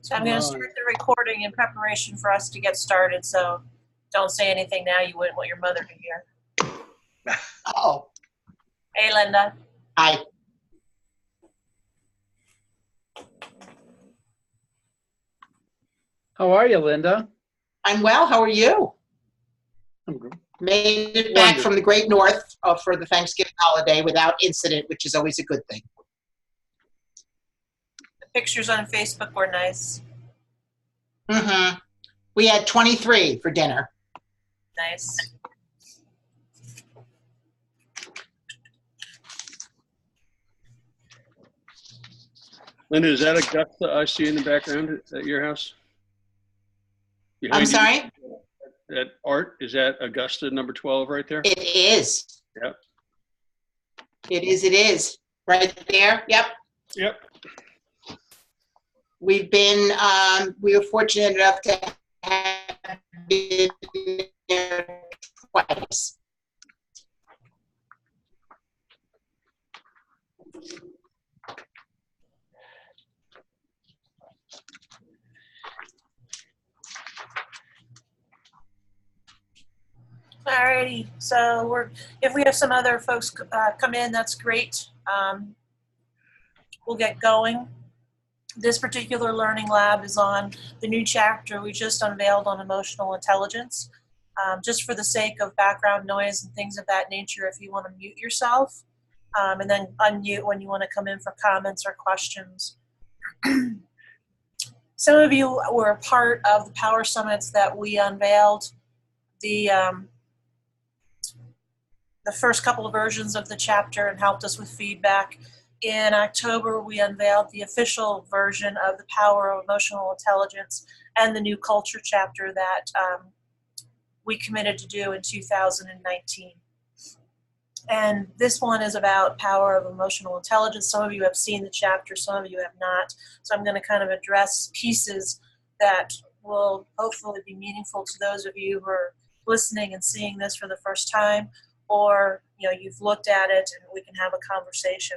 So I'm going to start the recording in preparation for us to get started. So don't say anything now you wouldn't want your mother to hear. Oh. Hey, Linda. Hi. How are you, Linda? I'm well. How are you? I'm good. Made it back from the Great North for the Thanksgiving holiday without incident, which is always a good thing. The pictures on Facebook were nice. Mm-hmm. We had 23 for dinner. Nice. Linda, is that Augusta I see in the background at your house? I'm sorry? That art, is that Augusta number 12 right there? It is. Yep. It is. Right there. Yep. Yep. We've been, we were fortunate enough to have been there twice. Alrighty, so if we have some other folks come in, that's great. We'll get going. This particular learning lab is on the new chapter we just unveiled on emotional intelligence. Just for the sake of background noise and things of that nature, if you want to mute yourself and then unmute when you want to come in for comments or questions. Some of you were a part of the Power Summits that we unveiled. The first couple of versions of the chapter and helped us with feedback. In October, we unveiled the official version of the Power of Emotional Intelligence and the new culture chapter that we committed to do in 2019. And this one is about power of emotional intelligence. Some of you have seen the chapter, some of you have not. So I'm going to kind of address pieces that will hopefully be meaningful to those of you who are listening and seeing this for the first time, or you've looked at it and we can have a conversation.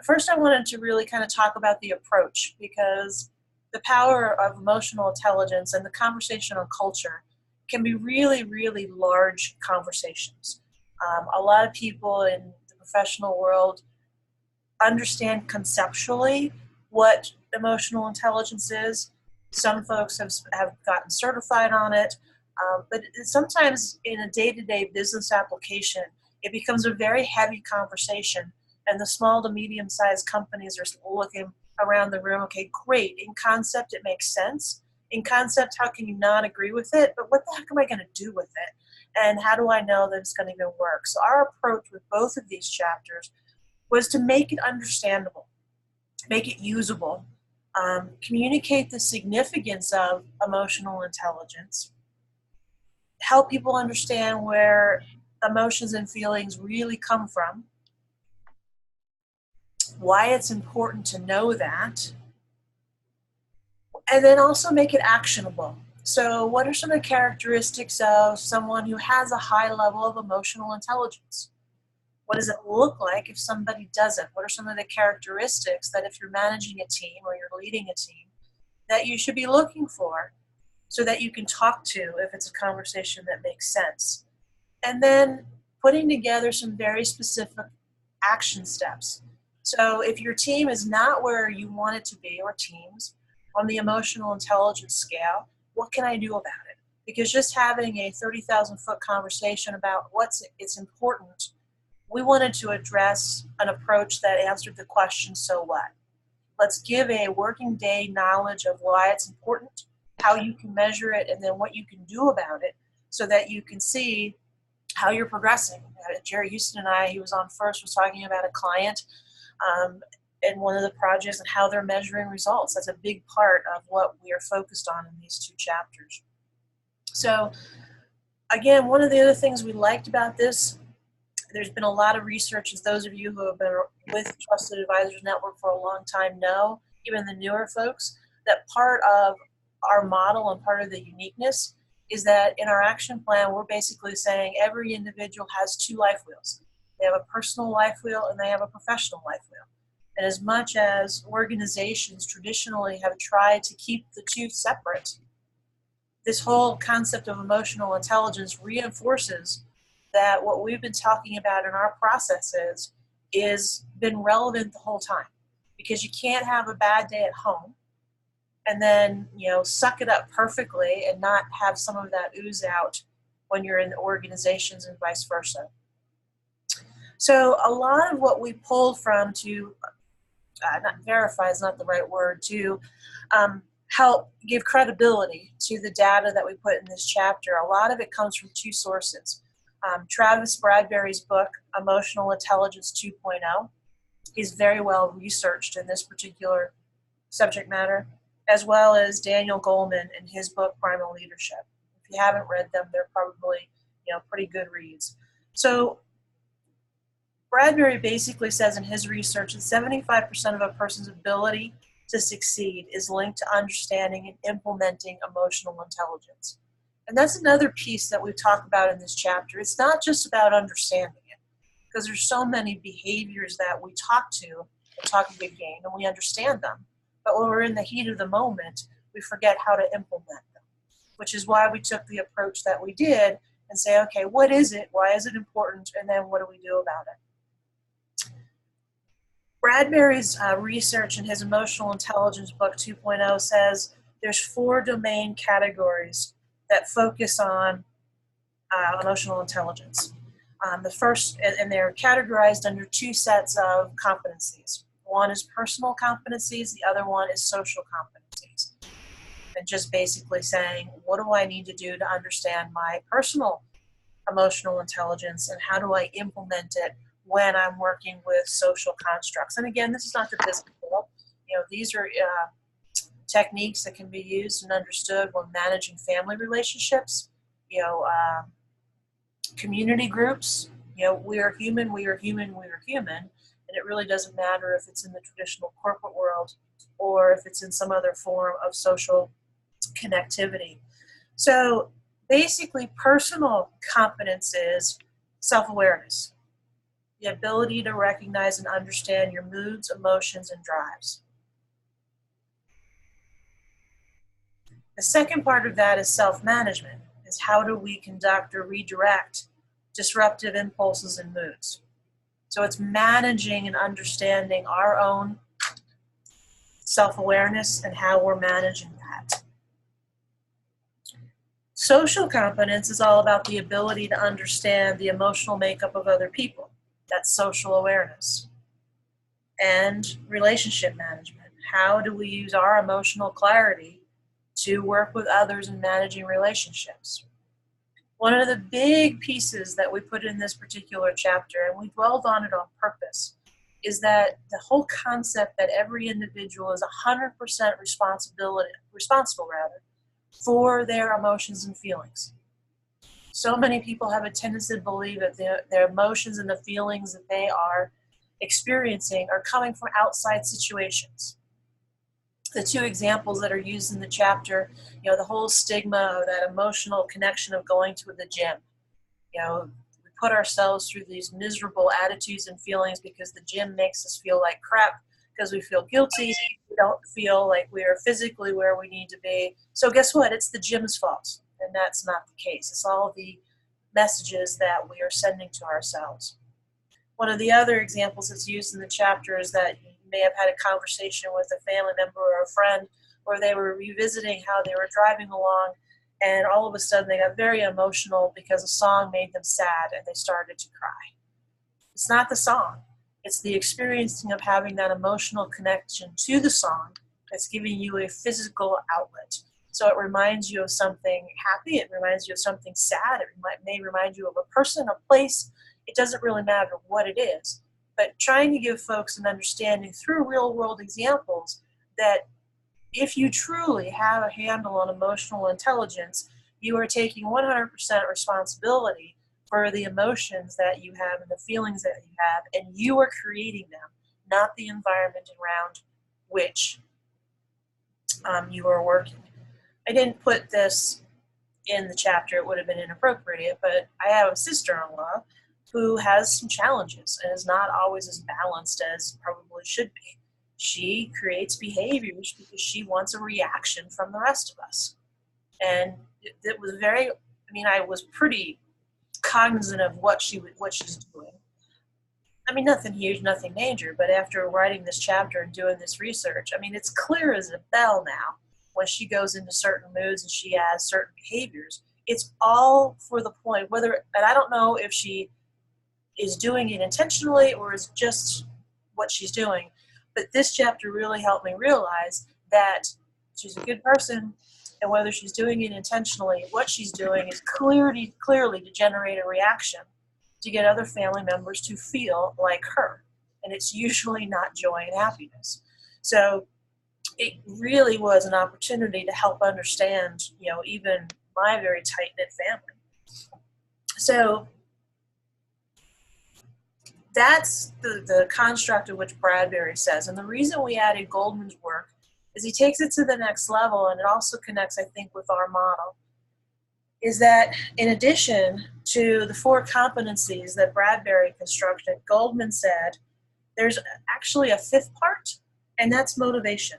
First I wanted to really kind of talk about the approach, because the power of emotional intelligence and the conversation on culture can be really, really large conversations. A lot of people in the professional world understand conceptually what emotional intelligence is. Some folks have gotten certified on it. But sometimes in a day-to-day business application, it becomes a very heavy conversation, and the small to medium-sized companies are looking around the room, okay, great, in concept it makes sense. In concept, how can you not agree with it? But what the heck am I going to do with it? And how do I know that it's going to even work? So our approach with both of these chapters was to make it understandable, make it usable, communicate the significance of emotional intelligence, help people understand where emotions and feelings really come from, why it's important to know that, and then also make it actionable. So what are some of the characteristics of someone who has a high level of emotional intelligence? What does it look like if somebody doesn't? What are some of the characteristics that if you're managing a team or you're leading a team that you should be looking for, so that you can talk to if it's a conversation that makes sense? And then putting together some very specific action steps. So if your team is not where you want it to be, or teams, on the emotional intelligence scale, what can I do about it? Because just having a 30,000-foot conversation about it's important, we wanted to address an approach that answered the question, so what? Let's give a working day knowledge of why it's important, how you can measure it, and then what you can do about it, so that you can see how you're progressing. Jerry Houston and he was on first, was talking about a client in one of the projects and how they're measuring results. That's a big part of what we are focused on in these two chapters. So again, one of the other things we liked about this, there's been a lot of research, as those of you who have been with Trusted Advisors Network for a long time know, even the newer folks, that part of our model and part of the uniqueness is that in our action plan, we're basically saying every individual has two life wheels. They have a personal life wheel and they have a professional life wheel. And as much as organizations traditionally have tried to keep the two separate, this whole concept of emotional intelligence reinforces that what we've been talking about in our processes is been relevant the whole time. Because you can't have a bad day at home and then, suck it up perfectly and not have some of that ooze out when you're in the organizations and vice versa. So a lot of what we pulled from to, not verify is not the right word, to help give credibility to the data that we put in this chapter, a lot of it comes from two sources. Travis Bradberry's book, Emotional Intelligence 2.0, is very well researched in this particular subject matter, as well as Daniel Goleman in his book, Primal Leadership. If you haven't read them, they're probably, pretty good reads. So Bradbury basically says in his research that 75% of a person's ability to succeed is linked to understanding and implementing emotional intelligence. And that's another piece that we talk about in this chapter. It's not just about understanding it, because there's so many behaviors that we talk a big game, and we understand them. But when we're in the heat of the moment, we forget how to implement them, which is why we took the approach that we did and say, okay, what is it? Why is it important? And then what do we do about it? Bradbury's research in his Emotional Intelligence book 2.0 says there's 4 domain categories that focus on emotional intelligence. The first, and they're categorized under 2 sets of competencies. One is personal competencies, the other one is social competencies. And just basically saying, what do I need to do to understand my personal emotional intelligence, and how do I implement it when I'm working with social constructs? And again, this is not the business world. These are techniques that can be used and understood when managing family relationships, community groups. We are human, we are human, we are human. And it really doesn't matter if it's in the traditional corporate world or if it's in some other form of social connectivity. So basically, personal competence is self-awareness, the ability to recognize and understand your moods, emotions, and drives. The second part of that is self-management, is how do we conduct or redirect disruptive impulses and moods. So it's managing and understanding our own self-awareness and how we're managing that. Social competence is all about the ability to understand the emotional makeup of other people. That's social awareness. And relationship management. How do we use our emotional clarity to work with others in managing relationships? One of the big pieces that we put in this particular chapter, and we dwelled on it on purpose, is that the whole concept that every individual is 100% responsible for their emotions and feelings. So many people have a tendency to believe that their emotions and the feelings that they are experiencing are coming from outside situations. The 2 examples that are used in the chapter, the whole stigma of that emotional connection of going to the gym. We put ourselves through these miserable attitudes and feelings because the gym makes us feel like crap, because we feel guilty, we don't feel like we are physically where we need to be. So guess what? It's the gym's fault, and that's not the case. It's all the messages that we are sending to ourselves. One of the other examples that's used in the chapter is that you may have had a conversation with a family member or a friend where they were revisiting how they were driving along, and all of a sudden they got very emotional because a song made them sad and they started to cry. It's not the song. It's the experiencing of having that emotional connection to the song that's giving you a physical outlet. So it reminds you of something happy, it reminds you of something sad, it may remind you of a person, a place. It doesn't really matter what it is, but trying to give folks an understanding through real-world examples that if you truly have a handle on emotional intelligence, you are taking 100% responsibility for the emotions that you have and the feelings that you have, and you are creating them, not the environment around which you are working. I didn't put this in the chapter, it would have been inappropriate, but I have a sister-in-law who has some challenges and is not always as balanced as probably should be. She creates behaviors because she wants a reaction from the rest of us. And it was very, I mean, I was pretty cognizant of what she's doing. I mean, nothing huge, nothing major, but after writing this chapter and doing this research, I mean, it's clear as a bell now when she goes into certain moods and she has certain behaviors. It's all for the point, and I don't know if she is doing it intentionally or is just what she's doing, but this chapter really helped me realize that she's a good person, and whether she's doing it intentionally, what she's doing is clearly to generate a reaction to get other family members to feel like her. And it's usually not joy and happiness. So it really was an opportunity to help understand, even my very tight-knit family. So that's the construct of which Bradbury says. And the reason we added Goldman's work is he takes it to the next level, and it also connects, I think, with our model, is that in addition to the 4 competencies that Bradbury constructed, Goldman said there's actually a 5th part, and that's motivation.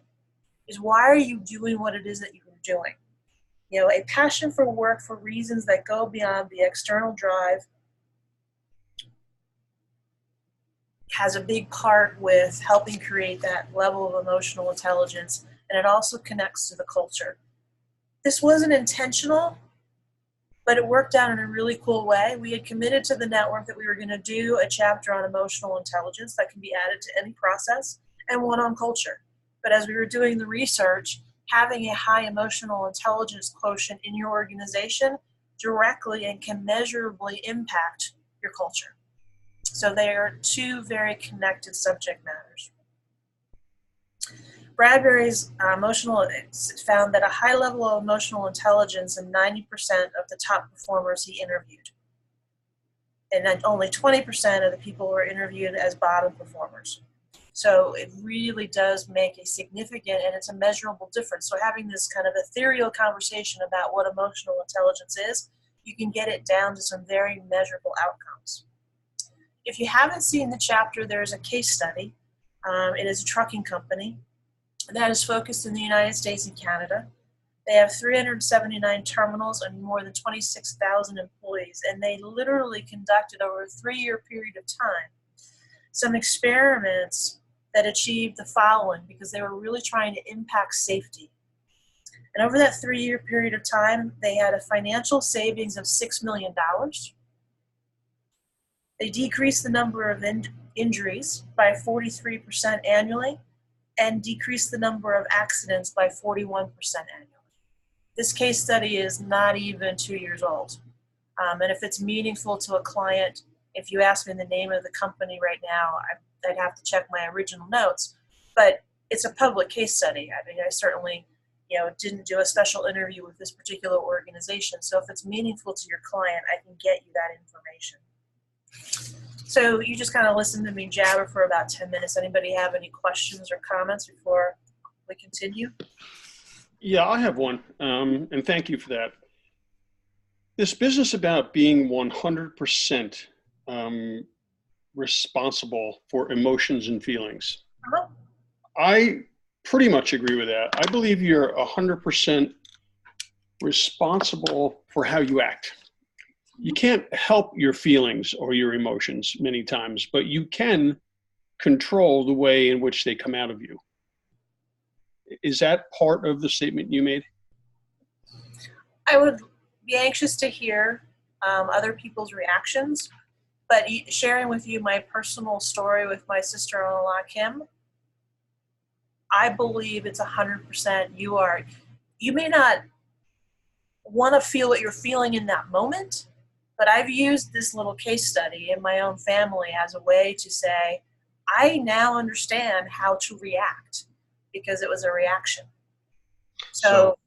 Is why are you doing what it is that you're doing? A passion for work for reasons that go beyond the external drive has a big part with helping create that level of emotional intelligence, and it also connects to the culture. This wasn't intentional, but it worked out in a really cool way. We had committed to the network that we were going to do a chapter on emotional intelligence that can be added to any process, and one on culture. But as we were doing the research, having a high emotional intelligence quotient in your organization directly and can measurably impact your culture. So they are 2 very connected subject matters. Bradbury's found that a high level of emotional intelligence in 90% of the top performers he interviewed. And then only 20% of the people were interviewed as bottom performers. So it really does make a significant, and it's a measurable difference. So having this kind of ethereal conversation about what emotional intelligence is, you can get it down to some very measurable outcomes. If you haven't seen the chapter, there's a case study. It is a trucking company that is focused in the United States and Canada. They have 379 terminals and more than 26,000 employees, and they literally conducted over a 3-year period of time some experiments that achieved the following, because they were really trying to impact safety. And over that 3-year period of time, they had a financial savings of $6 million. They decreased the number of injuries by 43% annually, and decrease the number of accidents by 41% annually. This case study is not even 2 years old. And if it's meaningful to a client, if you ask me the name of the company right now, I'd have to check my original notes. But it's a public case study. I mean, I certainly didn't do a special interview with this particular organization. So if it's meaningful to your client, I can get you that information. So you just kind of listened to me jabber for about 10 minutes. Anybody have any questions or comments before we continue? Yeah, I have one, and thank you for that. This business about being 100% responsible for emotions and feelings. Uh-huh. I pretty much agree with that. I believe you're 100% responsible for how you act. You can't help your feelings or your emotions many times, but you can control the way in which they come out of you. Is that part of the statement you made? I would be anxious to hear other people's reactions, but sharing with you my personal story with my sister-in-law, Kim, I believe it's 100% you may not want to feel what you're feeling in that moment, but I've used this little case study in my own family as a way to say, I now understand how to react because it was a reaction. So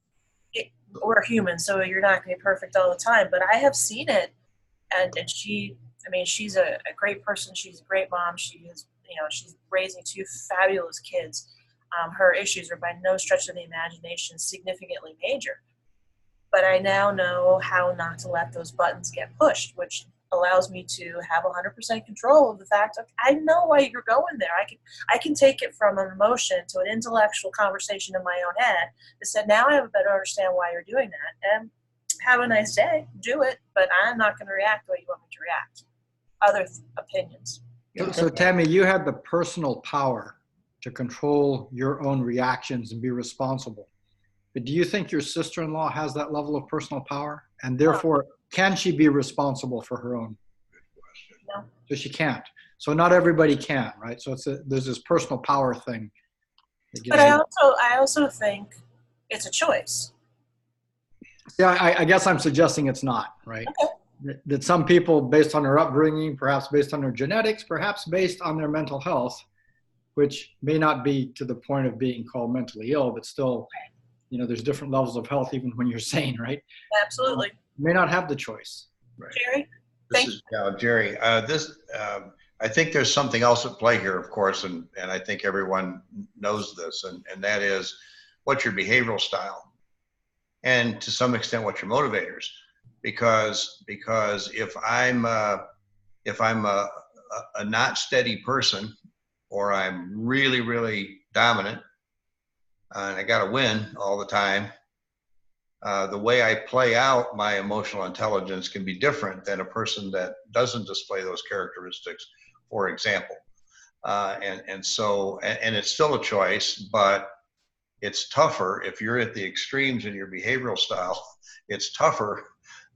we're human, so you're not going to be perfect all the time, but I have seen it. And she's a great person. She's a great mom. She's raising 2 fabulous kids. Her issues are by no stretch of the imagination significantly major. But I now know how not to let those buttons get pushed, which allows me to have 100% control of the fact that I know why you're going there. I can take it from an emotion to an intellectual conversation in my own head that said, now I have a better understand why you're doing that. And have a nice day, do it, but I'm not going to react the way you want me to react. Other opinions. So Tammy, you had the personal power to control your own reactions and be responsible. But do you think your sister-in-law has that level of personal power? And therefore, can she be responsible for her own? No. So she can't. So not everybody can, right? So there's this personal power thing. But I also think it's a choice. Yeah, I guess I'm suggesting it's not, right? Okay. That some people, based on their upbringing, perhaps based on their genetics, perhaps based on their mental health, which may not be to the point of being called mentally ill, but still, there's different levels of health even when you're sane, right? Absolutely. May not have the choice. Right. Jerry? Jerry. I think there's something else at play here, of course, and I think everyone knows this, and that is what's your behavioral style, and to some extent, what's your motivators. Because if I'm a not steady person, or I'm really, really dominant, and I got to win all the time, the way I play out my emotional intelligence can be different than a person that doesn't display those characteristics, for example. And it's still a choice, but it's tougher if you're at the extremes in your behavioral style. It's tougher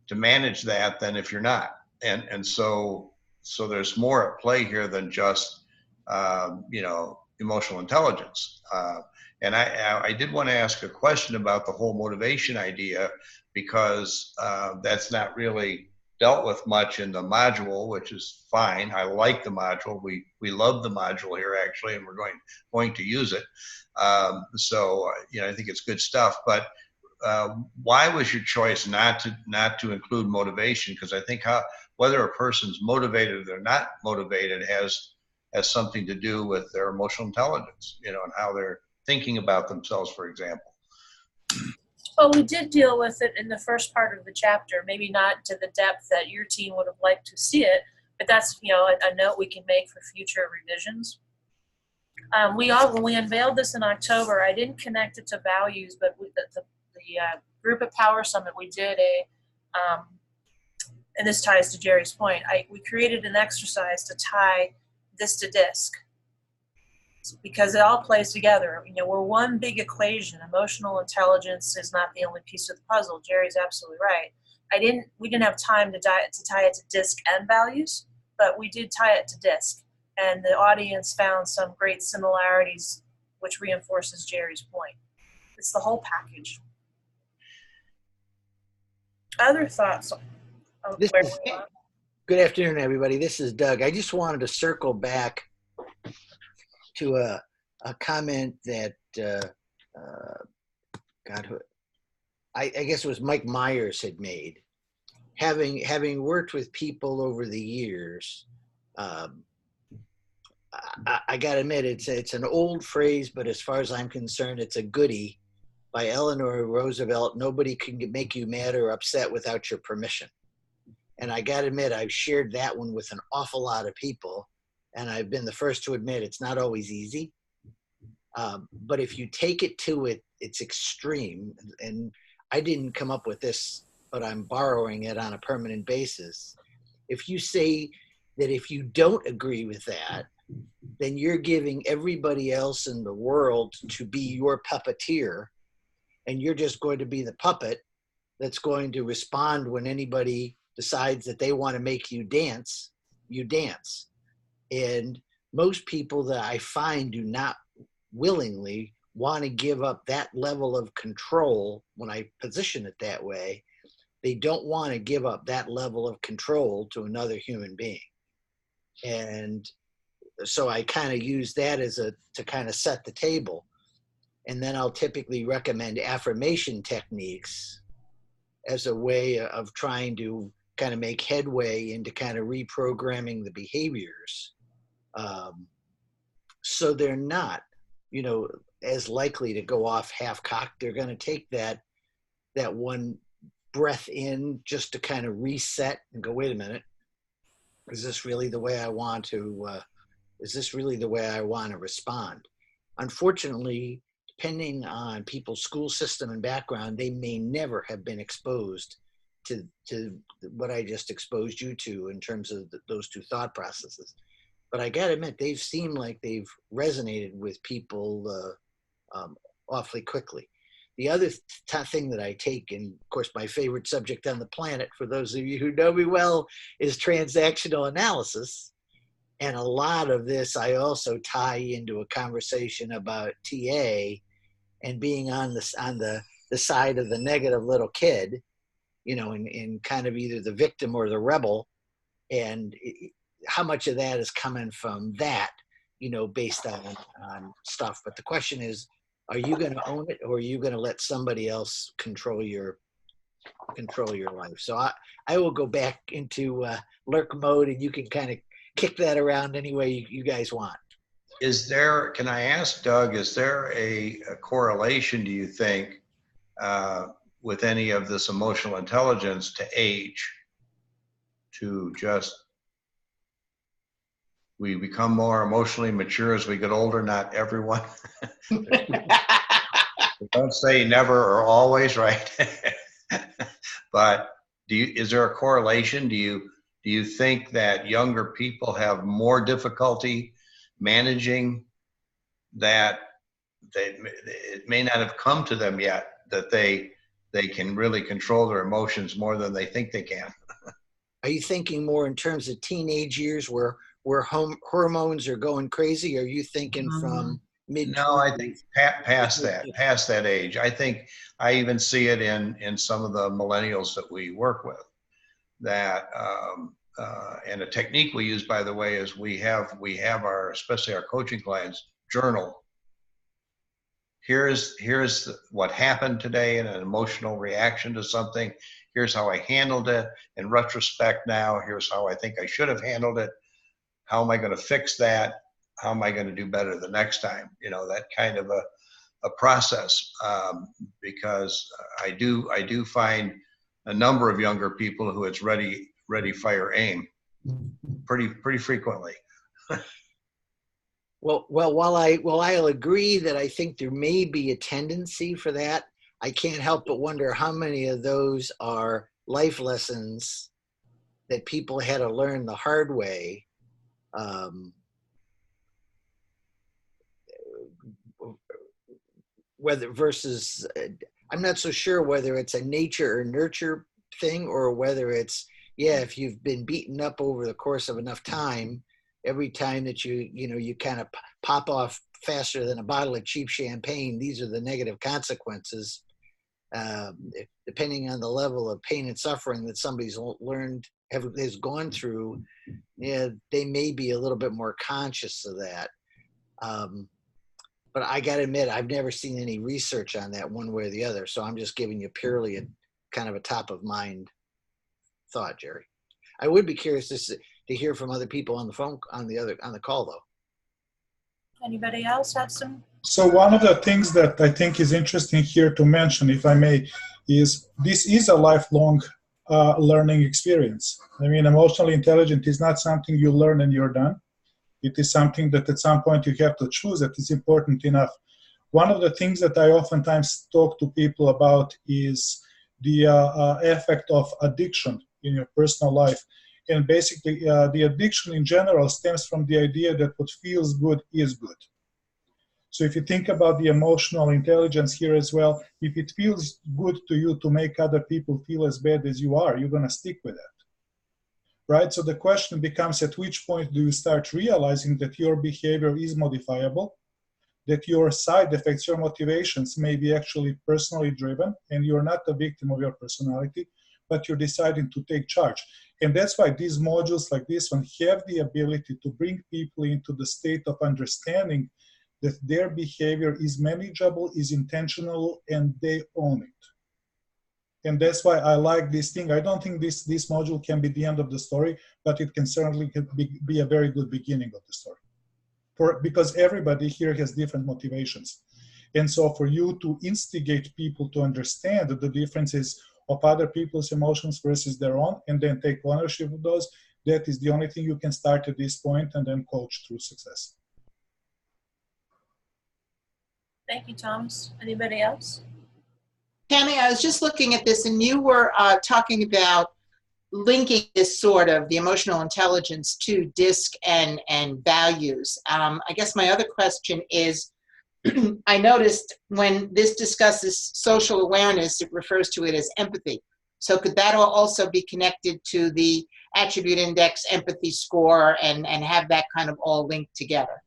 to manage that than if you're not. And so there's more at play here than just emotional intelligence. And I did want to ask a question about the whole motivation idea, because that's not really dealt with much in the module, which is fine. I like the module. We love the module here, actually, and we're going to use it. I think it's good stuff. But why was your choice not to include motivation? Because I think whether a person's motivated or not motivated has something to do with their emotional intelligence, and how they're thinking about themselves, for example. Well, we did deal with it in the first part of the chapter, maybe not to the depth that your team would have liked to see it, but that's, a note we can make for future revisions. When we unveiled this in October, I didn't connect it to values, but the group at Power Summit, we did and this ties to Jerry's point, we created an exercise to tie this to DISC, because it all plays together. We're one big equation. Emotional intelligence is not the only piece of the puzzle. Jerry's absolutely right. We didn't have time to tie it to DISC and values, but we did tie it to DISC, and the audience found some great similarities, which reinforces Jerry's point. It's the whole package. Other thoughts? Good afternoon, everybody. This is Doug. I just wanted to circle back to a comment that I guess it was Mike Myers had made. Having worked with people over the years, I got to admit it's an old phrase, but as far as I'm concerned, it's a goodie by Eleanor Roosevelt. Nobody can make you mad or upset without your permission. And I got to admit, I've shared that one with an awful lot of people. And I've been the first to admit it's not always easy. But if you take it to its extreme, and I didn't come up with this, but I'm borrowing it on a permanent basis. If you say that if you don't agree with that, then you're giving everybody else in the world to be your puppeteer, and you're just going to be the puppet that's going to respond when anybody decides that they want to make you dance, you dance. And most people that I find do not willingly want to give up that level of control. When I position it that way, they don't want to give up that level of control to another human being. And so I kind of use that to kind of set the table. And then I'll typically recommend affirmation techniques as a way of trying to kind of make headway into kind of reprogramming the behaviors. So they're not, as likely to go off half-cocked. They're going to take that one breath in just to kind of reset and go, wait a minute, is this really the way I want to, is this really the way I want to respond? Unfortunately, depending on people's school system and background, they may never have been exposed to what I just exposed you to in terms of those two thought processes. But I gotta admit, they've seemed like they've resonated with people awfully quickly. The other thing that I take, and of course my favorite subject on the planet, for those of you who know me well, is transactional analysis. And a lot of this I also tie into a conversation about TA and being on the side of the negative little kid, you know, in kind of either the victim or the rebel, and how much of that is coming from that, you know, based on stuff. But the question is, are you going to own it, or are you going to let somebody else control your life? So I will go back into lurk mode, and you can kind of kick that around any way you guys want. Can I ask Doug, is there a correlation, do you think, with any of this emotional intelligence to age? To just, we become more emotionally mature as we get older, not everyone. Don't say never or always, right? But is there a correlation? Do you think that younger people have more difficulty managing that? It may not have come to them yet that they can really control their emotions more than they think they can. Are you thinking more in terms of teenage years where hormones are going crazy? Or are you thinking from mid-20s? No, I think past that age. I think I even see it in some of the millennials that we work with. That and a technique we use, by the way, is we have our, especially our coaching clients, journal. Here's what happened today in an emotional reaction to something. Here's how I handled it. In retrospect now, here's how I think I should have handled it. How am I going to fix that? How am I going to do better the next time? You know, that kind of a process, because I do find a number of younger people who it's ready, fire, aim pretty frequently. Well, while I'll agree that I think there may be a tendency for that, I can't help but wonder how many of those are life lessons that people had to learn the hard way. Whether versus, I'm not so sure whether it's a nature or nurture thing, or whether it's, yeah, if you've been beaten up over the course of enough time, every time that you kind of pop off faster than a bottle of cheap champagne, these are the negative consequences. Depending on the level of pain and suffering that somebody's learned, has gone through, yeah, they may be a little bit more conscious of that. But I got to admit, I've never seen any research on that one way or the other. So I'm just giving you purely a kind of a top of mind thought, Jerry. I would be curious to hear from other people on the phone, on the call though. Anybody else have some? So one of the things that I think is interesting here to mention, if I may, is this is a lifelong learning experience. I mean, emotional intelligence is not something you learn and you're done. It is something that at some point you have to choose that is important enough. One of the things that I oftentimes talk to people about is the effect of addiction in your personal life. And basically, the addiction in general stems from the idea that what feels good is good. So if you think about the emotional intelligence here as well, if it feels good to you to make other people feel as bad as you are, you're going to stick with that. Right? So the question becomes, at which point do you start realizing that your behavior is modifiable, that your side effects, your motivations may be actually personally driven, and you're not a victim of your personality, but you're deciding to take charge. And that's why these modules like this one have the ability to bring people into the state of understanding that their behavior is manageable, is intentional, and they own it. And that's why I like this thing. I don't think this module can be the end of the story, but it can certainly be a very good beginning of the story. Because everybody here has different motivations. And so for you to instigate people to understand the differences of other people's emotions versus their own, and then take ownership of those, that is the only thing you can start at this point and then coach through success. Thank you, Thomas. Anybody else? Tammy, I was just looking at this, and you were talking about linking this sort of the emotional intelligence to DISC and values. I guess my other question is, I noticed when this discusses social awareness, it refers to it as empathy. So could that also be connected to the attribute index empathy score and have that kind of all linked together?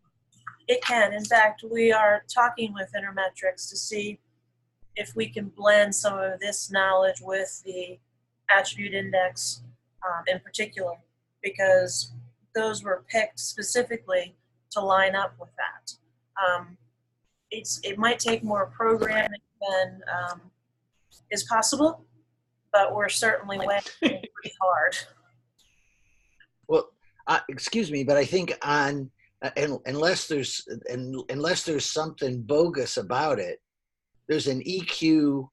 It can. In fact, we are talking with Intermetrics to see if we can blend some of this knowledge with the attribute index in particular, because those were picked specifically to line up with that. It might take more programming than is possible, but we're certainly working pretty hard. Well, excuse me, but I think unless there's something bogus about it, there's an EQ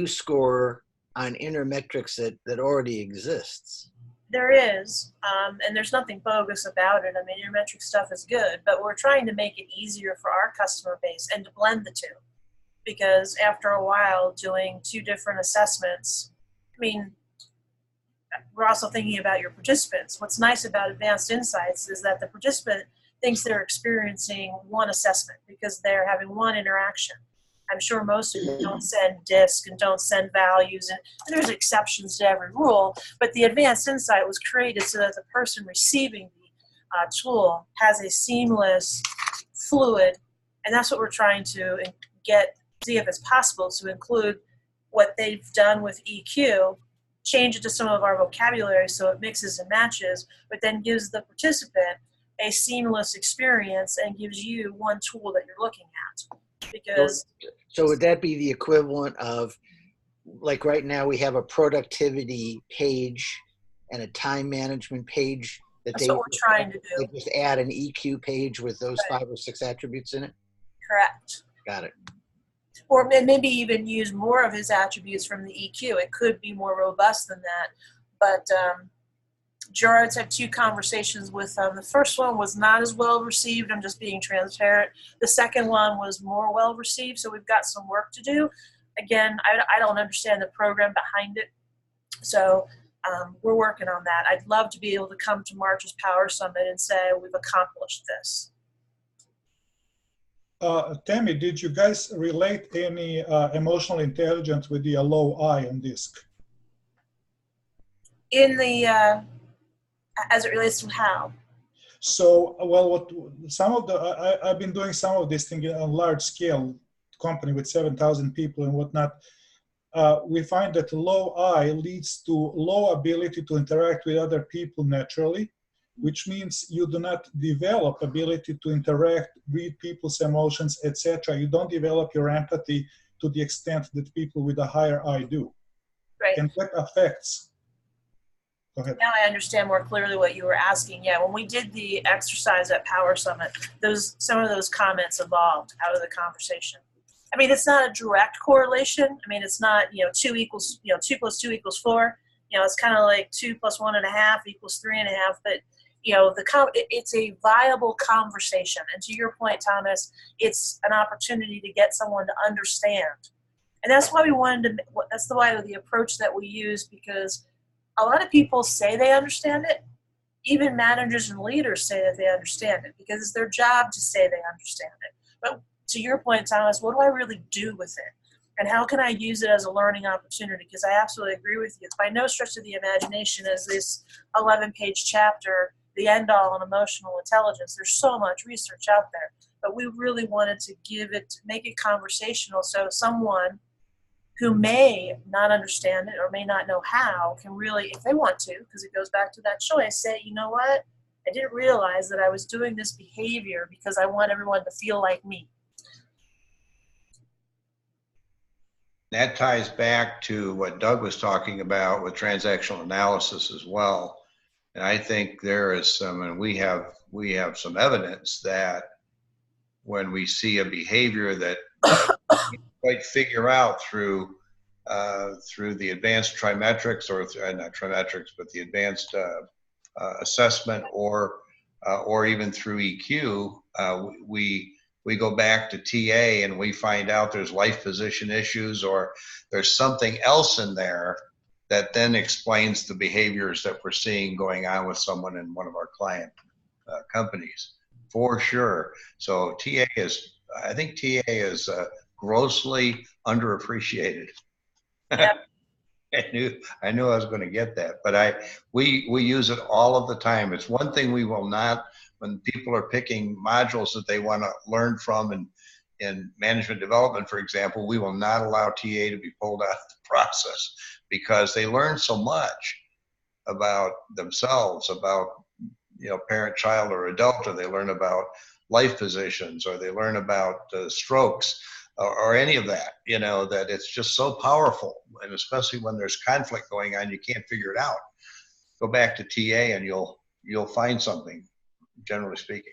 score on Intermetrics that already exists. There is, and there's nothing bogus about it. I mean, Intermetric stuff is good, but we're trying to make it easier for our customer base and to blend the two. Because after a while, doing two different assessments, I mean, we're also thinking about your participants. What's nice about Advanced Insights is that the participant thinks they're experiencing one assessment because they're having one interaction. I'm sure most of you don't send DISC and don't send values, and there's exceptions to every rule, but the Advanced Insight was created so that the person receiving the tool has a seamless, fluid, and that's what we're trying to see if it's possible to include what they've done with EQ, change it to some of our vocabulary so it mixes and matches, but then gives the participant a seamless experience and gives you one tool that you're looking at. Because so would that be the equivalent of, like right now we have a productivity page and a time management page that that's what we're trying to do. They just add an EQ page with those Right. 5 or 6 attributes in it? Correct. Got it. Or maybe even use more of his attributes from the EQ. It could be more robust than that. But Gerard's had 2 conversations with them. The first one was not as well received. I'm just being transparent. The second one was more well received, so we've got some work to do. Again, I don't understand the program behind it, so we're working on that. I'd love to be able to come to March's Power Summit and say we've accomplished this. Tammy, did you guys relate any emotional intelligence with the low I on DISC? In the as it relates to how? So, well, I've been doing some of this thing on large scale company with 7,000 people and whatnot. We find that low I leads to low ability to interact with other people naturally, which means you do not develop ability to interact, read people's emotions, etc. You don't develop your empathy to the extent that people with a higher I do. Right. And that affects. Go ahead. Now I understand more clearly what you were asking. Yeah, when we did the exercise at Power Summit, some of those comments evolved out of the conversation. I mean, it's not a direct correlation. I mean, it's not 2 plus 2 equals 4. It's kind of like 2 plus 1.5 equals 3.5. But it's a viable conversation. And to your point, Thomas, it's an opportunity to get someone to understand. And that's why that's the approach that we use, because a lot of people say they understand it. Even managers and leaders say that they understand it because it's their job to say they understand it. But to your point, Thomas, what do I really do with it? And how can I use it as a learning opportunity? Because I absolutely agree with you. By no stretch of the imagination is this 11-page chapter the end-all on emotional intelligence. There's so much research out there. But we really wanted to make it conversational so someone who may not understand it or may not know how can really, if they want to, because it goes back to that choice, say, you know what? I didn't realize that I was doing this behavior because I want everyone to feel like me. That ties back to what Doug was talking about with transactional analysis as well. And I think there is some, and we have some evidence that when we see a behavior that quite figure out through the advanced trimetrics, or not trimetrics, but the advanced assessment or even through EQ, we go back to TA and we find out there's life position issues or there's something else in there that then explains the behaviors that we're seeing going on with someone in one of our client companies, for sure. So I think TA is grossly underappreciated. Yeah. I knew I was going to get that, but we use it all of the time. It's one thing we will not, when people are picking modules that they want to learn from in management development, for example, we will not allow TA to be pulled out of the process because they learn so much about themselves, about parent, child, or adult, or they learn about life positions, or they learn about strokes. Or any of that, that it's just so powerful. And especially when there's conflict going on, you can't figure it out. Go back to TA and you'll find something, generally speaking.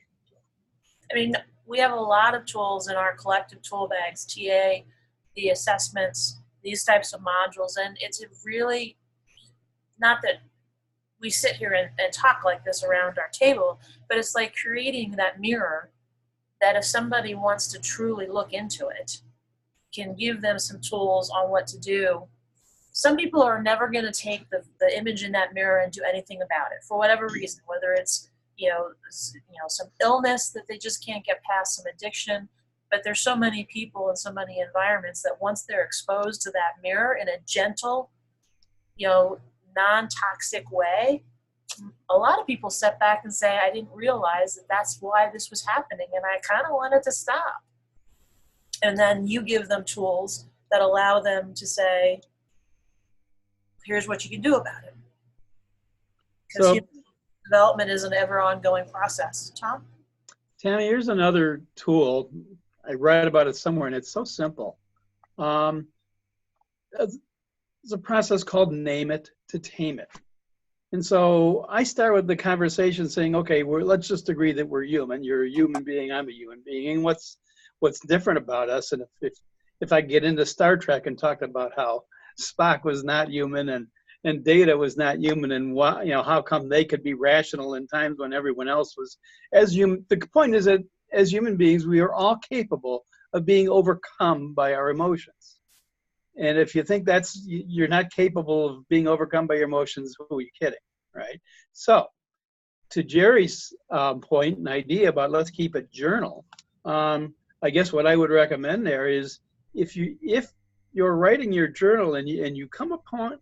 I mean, we have a lot of tools in our collective tool bags, TA, the assessments, these types of modules. And it's really not that we sit here and talk like this around our table, but it's like creating that mirror that if somebody wants to truly look into it, can give them some tools on what to do. Some people are never going to take the image in that mirror and do anything about it for whatever reason, whether it's some illness that they just can't get past, some addiction. But there's so many people in so many environments that once they're exposed to that mirror in a gentle, non-toxic way, a lot of people step back and say, I didn't realize that that's why this was happening, and I kind of wanted to stop. And then you give them tools that allow them to say, here's what you can do about it. Because development is an ever ongoing process. Tom? Tammy, here's another tool. I read about it somewhere, and it's so simple. It's a process called Name It to Tame It. And so I start with the conversation saying, okay, let's just agree that we're human. You're a human being, I'm a human being. And what's different about us? And if I get into Star Trek and talk about how Spock was not human and Data was not human, and how come they could be rational in times when everyone else was as human. The point is that as human beings, we are all capable of being overcome by our emotions. And if you think you're not capable of being overcome by your emotions, who are you kidding, right? So to Jerry's point and idea about let's keep a journal, I guess what I would recommend there is if you're writing your journal and you come upon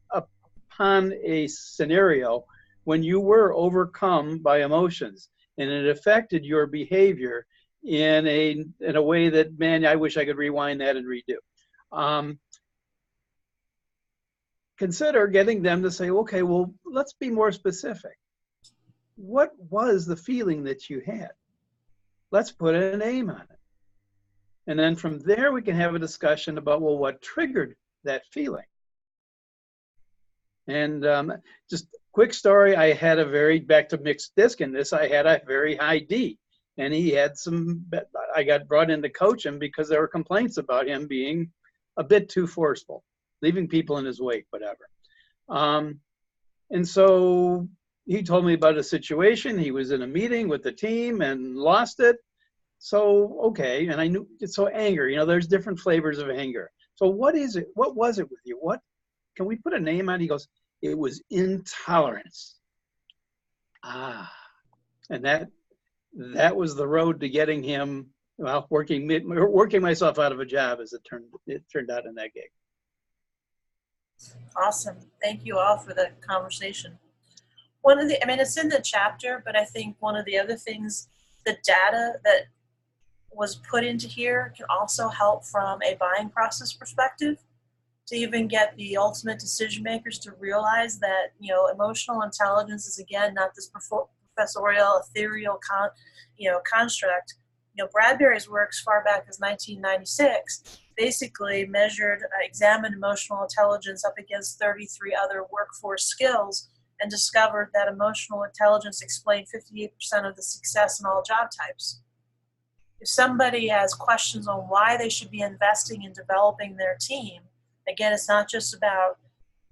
a scenario when you were overcome by emotions and it affected your behavior in a way that, man, I wish I could rewind that and redo. Consider getting them to say, okay, well, let's be more specific. What was the feeling that you had? Let's put a name on it. And then from there, we can have a discussion about, well, what triggered that feeling? And just quick story, I had back to mixed disc in this, I had a very high D. And he had I got brought in to coach him because there were complaints about him being a bit too forceful, leaving people in his wake, whatever. And so he told me about a situation. He was in a meeting with the team and lost it. So, okay, and I knew, so anger, there's different flavors of anger. So what is it? What was it with you? Can we put a name on it? He goes, it was intolerance. And that was the road to getting him, well, working myself out of a job as it turned out in that gig. Awesome. Thank you all for the conversation. It's in the chapter, but I think one of the other things, the data that was put into here can also help from a buying process perspective to even get the ultimate decision makers to realize that, emotional intelligence is, again, not this professorial, ethereal construct. Bradbury's works far back as 1996 basically examined emotional intelligence up against 33 other workforce skills and discovered that emotional intelligence explained 58% of the success in all job types. If somebody has questions on why they should be investing in developing their team, again, it's not just about,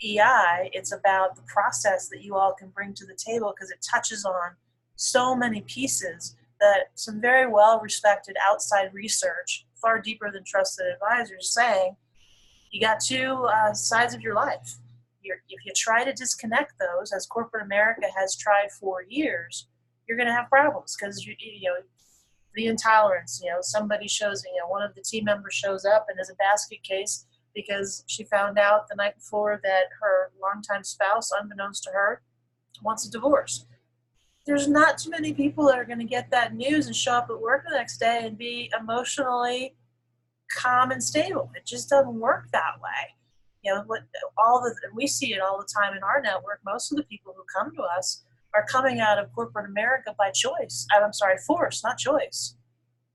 EI, it's about the process that you all can bring to the table, because it touches on so many pieces that some very well-respected outside research, far deeper than trusted advisors, saying you got two sides of your life. If you try to disconnect those, as corporate America has tried for years, you're going to have problems, because you know, the intolerance. You know, somebody shows, you know, one of the team members shows up and is a basket case because she found out the night before that her longtime spouse, unbeknownst to her, wants a divorce. There's not too many people that are going to get that news and show up at work the next day and be emotionally calm and stable. It just doesn't work that way. You know, we see it all the time in our network. Most of the people who come to us are coming out of corporate America by choice. I'm sorry, force, not choice.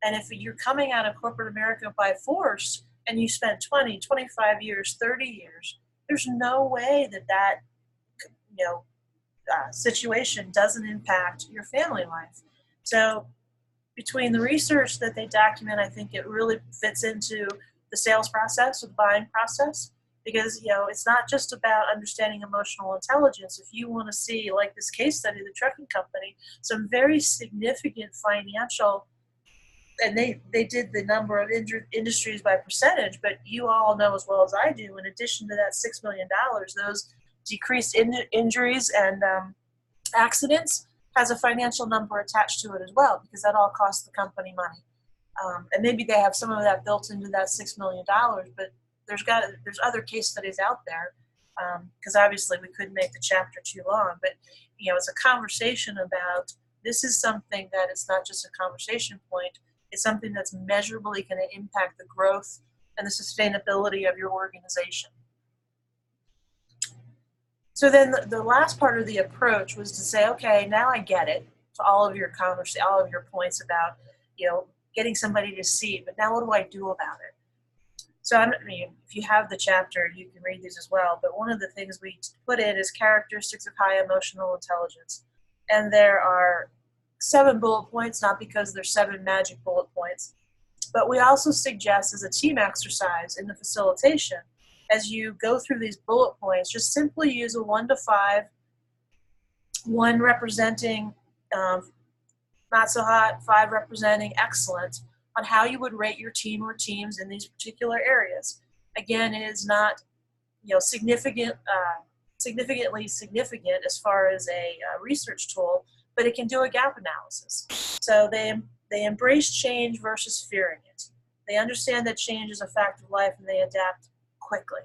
And if you're coming out of corporate America by force and you spent 20, 25 years, 30 years, there's no way that you know, situation doesn't impact your family life. So between the research that they document, I think it really fits into the sales process or the buying process, because, you know, it's not just about understanding emotional intelligence. If you want to see, like this case study, the trucking company, some very significant financial, and they did the number of industries by percentage, but you all know as well as I do, in addition to that $6 million, those decreased injuries and accidents has a financial number attached to it as well, because that all costs the company money. And maybe they have some of that built into that $6 million, but there's other case studies out there, because obviously we couldn't make the chapter too long, but, you know, it's a conversation about, this is something that it's not just a conversation point, it's something that's measurably going to impact the growth and the sustainability of your organization. So then the last part of the approach was to say, okay, now I get it. So all of your points about, you know, getting somebody to see, but now what do I do about it? So if you have the chapter, you can read these as well. But one of the things we put in is characteristics of high emotional intelligence. And there are 7 bullet points, not because there's 7 magic bullet points, but we also suggest as a team exercise in the facilitation, as you go through these bullet points, just simply use a 1 to 5, 1 representing not so hot, 5 representing excellent, on how you would rate your team or teams in these particular areas. Again, it is not, you know, significantly significant as far as a research tool, but it can do a gap analysis. So they embrace change versus fearing it. They understand that change is a fact of life and they adapt quickly.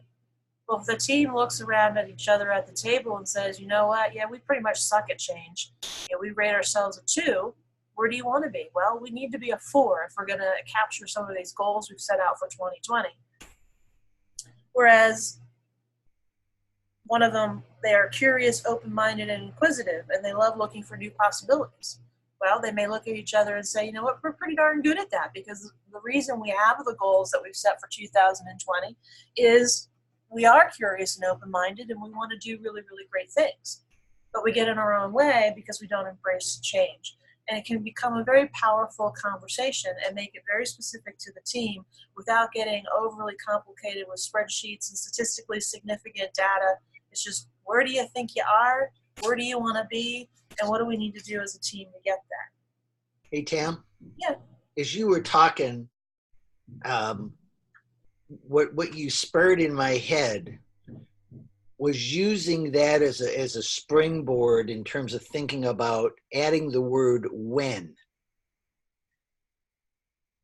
Well, if the team looks around at each other at the table and says, you know what, yeah, we pretty much suck at change. You know, we rate ourselves a 2. Where do you want to be? Well, we need to be a 4 if we're going to capture some of these goals we've set out for 2020. Whereas one of them, they are curious, open-minded, and inquisitive, and they love looking for new possibilities. Well, they may look at each other and say, you know what, we're pretty darn good at that, because the reason we have the goals that we've set for 2020 is we are curious and open-minded, and we want to do really, really great things. But we get in our own way because we don't embrace change. And it can become a very powerful conversation and make it very specific to the team without getting overly complicated with spreadsheets and statistically significant data. It's just, where do you think you are? Where do you want to be? And what do we need to do as a team to get there? Hey, Tam? Yeah. As you were talking, what you spurred in my head was using that as a springboard in terms of thinking about adding the word when.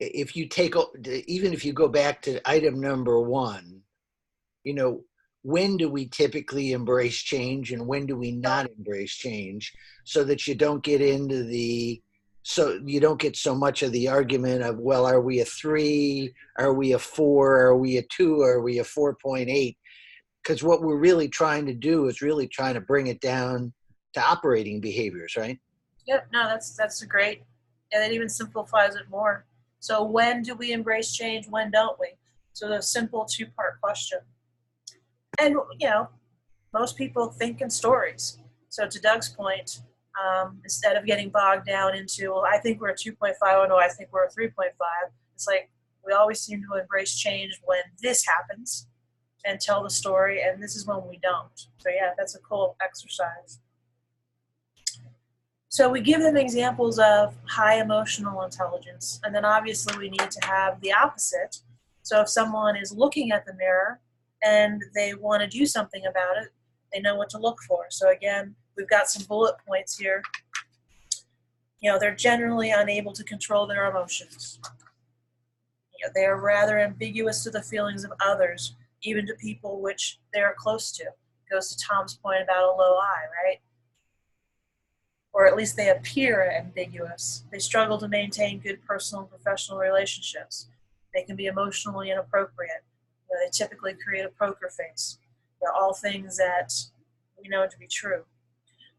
If you take, even if you go back to item number 1, you know, when do we typically embrace change and when do we not embrace change, so that you don't get into so you don't get so much of the argument of, well, are we a 3? Are we a 4? Are we a 2? Are we a 4.8? Because what we're really trying to do is really trying to bring it down to operating behaviors, right? Yep, no, that's a great, and it even simplifies it more. So when do we embrace change? When don't we? So the simple 2-part question. And, you know, most people think in stories. So to Doug's point, instead of getting bogged down into, well, I think we're a 2.5, oh no, I think we're a 3.5. It's like, we always seem to embrace change when this happens. and tell the story, and this is when we don't. So yeah, that's a cool exercise. So we give them examples of high emotional intelligence, and then obviously we need to have the opposite. So if someone is looking at the mirror and they want to do something about it, they know what to look for. So again, we've got some bullet points here. They're generally unable to control their emotions. They are rather ambiguous to the feelings of others, even to people which they are close to. It goes to Tom's point about a low I, right? Or at least they appear ambiguous. They struggle to maintain good personal and professional relationships. They can be emotionally inappropriate. They typically create a poker face. They're all things that we know to be true.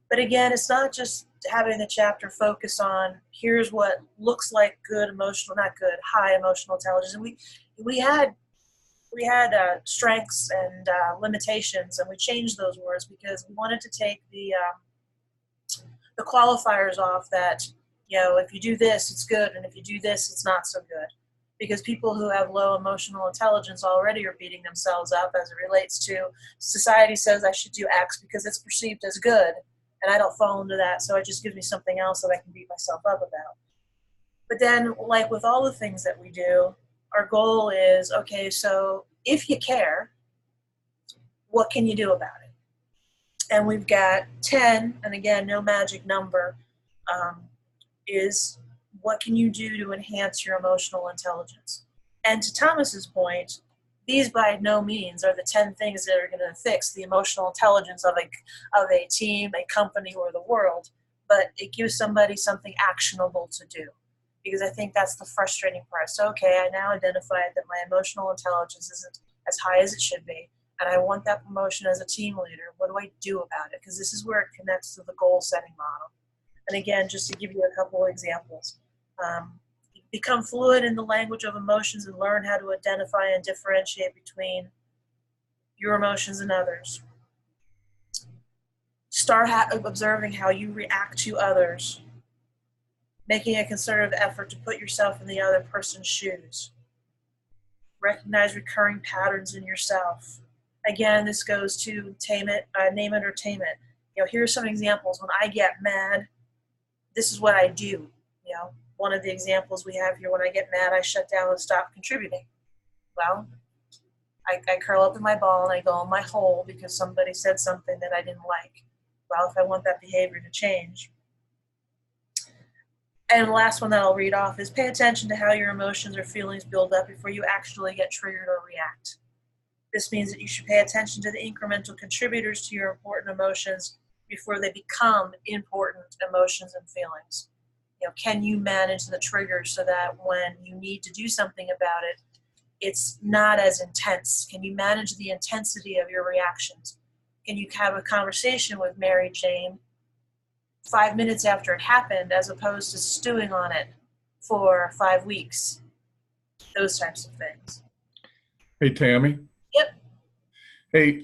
But again, it's not just having the chapter focus on here's what looks like good emotional, not good, high emotional intelligence. And we had strengths and limitations, and we changed those words because we wanted to take the qualifiers off that, if you do this, it's good, and if you do this, it's not so good. Because people who have low emotional intelligence already are beating themselves up as it relates to society says I should do X because it's perceived as good, and I don't fall into that, so it just gives me something else that I can beat myself up about. But then, like with all the things that we do, our goal is, okay, so if you care, what can you do about it? And we've got 10, and again, no magic number, is what can you do to enhance your emotional intelligence? And to Thomas's point, these by no means are the 10 things that are going to fix the emotional intelligence of a team, a company, or the world, but it gives somebody something actionable to do. Because I think that's the frustrating part. So, okay, I now identified that my emotional intelligence isn't as high as it should be, and I want that promotion as a team leader. What do I do about it? Because this is where it connects to the goal-setting model. And again, just to give you a couple of examples. Become fluid in the language of emotions and learn how to identify and differentiate between your emotions and others. Start observing how you react to others, making a concerted effort to put yourself in the other person's shoes. Recognize recurring patterns in yourself. Again, this goes to name it or tame it. Here are some examples. When I get mad, this is what I do. One of the examples we have here, when I get mad, I shut down and stop contributing. Well, I curl up in my ball and I go in my hole because somebody said something that I didn't like. Well, if I want that behavior to change. And the last one that I'll read off is pay attention to how your emotions or feelings build up before you actually get triggered or react. This means that you should pay attention to the incremental contributors to your important emotions before they become important emotions and feelings. Can you manage the triggers so that when you need to do something about it, it's not as intense? Can you manage the intensity of your reactions? Can you have a conversation with Mary Jane 5 minutes after it happened as opposed to stewing on it for 5 weeks? Those types of things. Hey, Tammy. Yep. Hey,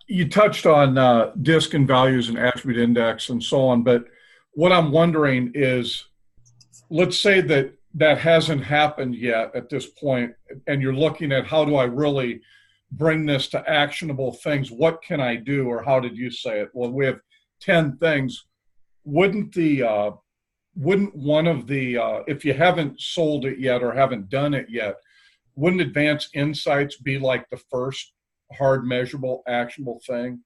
you touched on DISC and values and attribute index and so on, but what I'm wondering is, let's say that hasn't happened yet at this point, and you're looking at how do I really bring this to actionable things? What can I do, or how did you say it? Well, we have 10 things. Wouldn't one of the, if you haven't sold it yet or haven't done it yet, wouldn't advanced insights be like the first hard, measurable, actionable thing,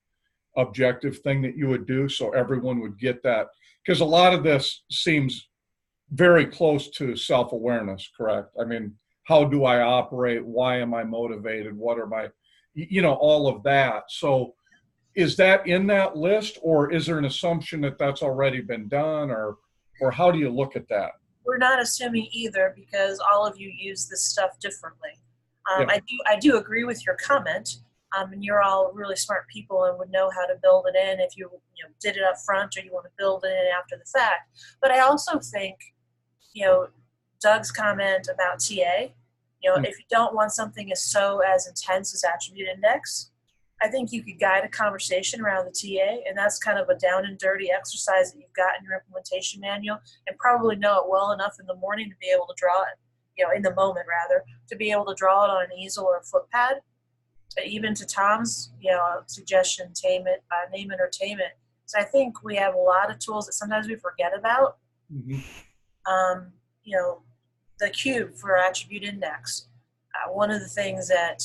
objective thing that you would do so everyone would get that? Because a lot of this seems very close to self-awareness, correct? I mean, how do I operate? Why am I motivated? What are my, all of that. So is that in that list, or is there an assumption that that's already been done, or how do you look at that? We're not assuming either, because all of you use this stuff differently. Yeah. I do agree with your comment, and you're all really smart people and would know how to build it in if you did it up front, or you want to build it in after the fact. But I also think, Doug's comment about TA, if you don't want something as intense as attribute index, I think you could guide a conversation around the TA, and that's kind of a down and dirty exercise that you've got in your implementation manual, and probably know it well enough in the morning to be able to draw it. in the moment rather, to be able to draw it on an easel or a foot pad. Even to Tom's, suggestion, name it or tame it. So I think we have a lot of tools that sometimes we forget about. Mhm. The cube for attribute index. One of the things that,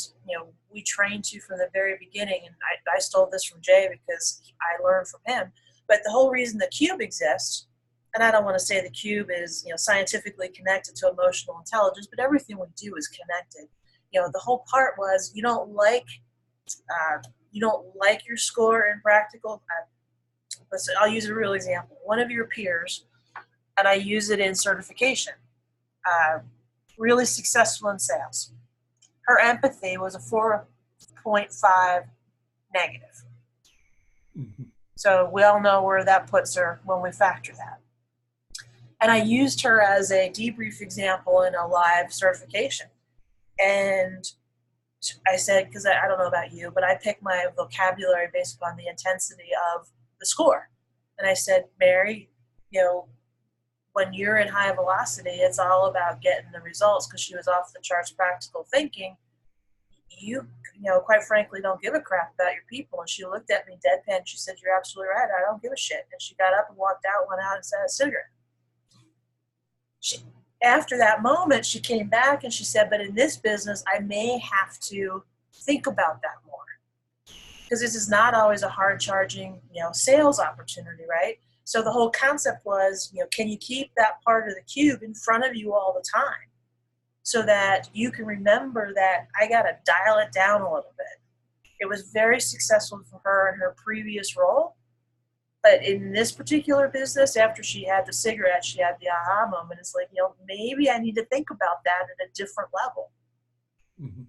we trained to from the very beginning, and I stole this from Jay because I learned from him, but the whole reason the cube exists, and I don't want to say the cube is, scientifically connected to emotional intelligence, but everything we do is connected. The whole part was you don't like your score in practical. I'll use a real example. One of your peers, and I use it in certification, really successful in sales. Her empathy was a 4.5 negative. Mhm. So we all know where that puts her when we factor that. And I used her as a debrief example in a live certification. And I said, because I don't know about you, but I pick my vocabulary based upon the intensity of the score. And I said, Mary, when you're in high velocity, it's all about getting the results, because she was off the charts practical thinking. You quite frankly, don't give a crap about your people. And she looked at me deadpan. She said, you're absolutely right. I don't give a shit. And she got up and walked out, went out and had a cigarette. After that moment, she came back and she said, but in this business, I may have to think about that more. Because this is not always a hard charging, sales opportunity, right? So the whole concept was, can you keep that part of the cube in front of you all the time so that you can remember that I got to dial it down a little bit. It was very successful for her in her previous role. But in this particular business, after she had the cigarette, she had the aha moment. It's like, maybe I need to think about that at a different level. Mhm.